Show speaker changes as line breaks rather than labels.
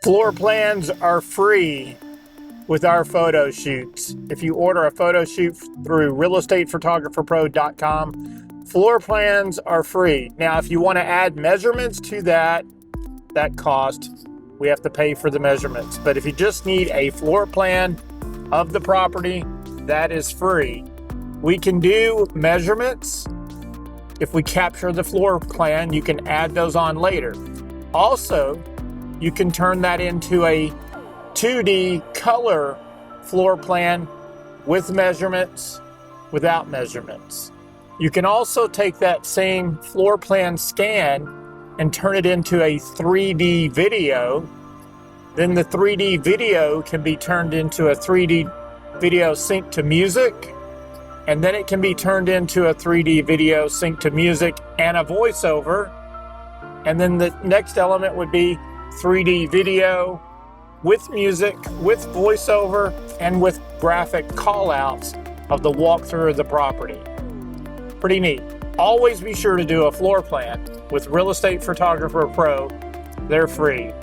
Floor plans are free with our photo shoots. If you order a photo shoot through realestatephotographerpro.com, floor plans are free. Now, if you want to add measurements to that cost, we have to pay for the measurements. But if you just need a floor plan of the property, that is free. We can do measurements. If we capture the floor plan, you can add those on later. Also, you can turn that into a 2D color floor plan with measurements, without measurements. You can also take that same floor plan scan and turn it into a 3D video. Then the 3D video can be turned into a 3D video synced to music, and then it can be turned into a 3D video synced to music and a voiceover. And then the next element would be 3D video with music, with voiceover, and with graphic call-outs of the walkthrough of the property. Pretty neat. Always be sure to do a floor plan with Real Estate Photographer Pro. They're free.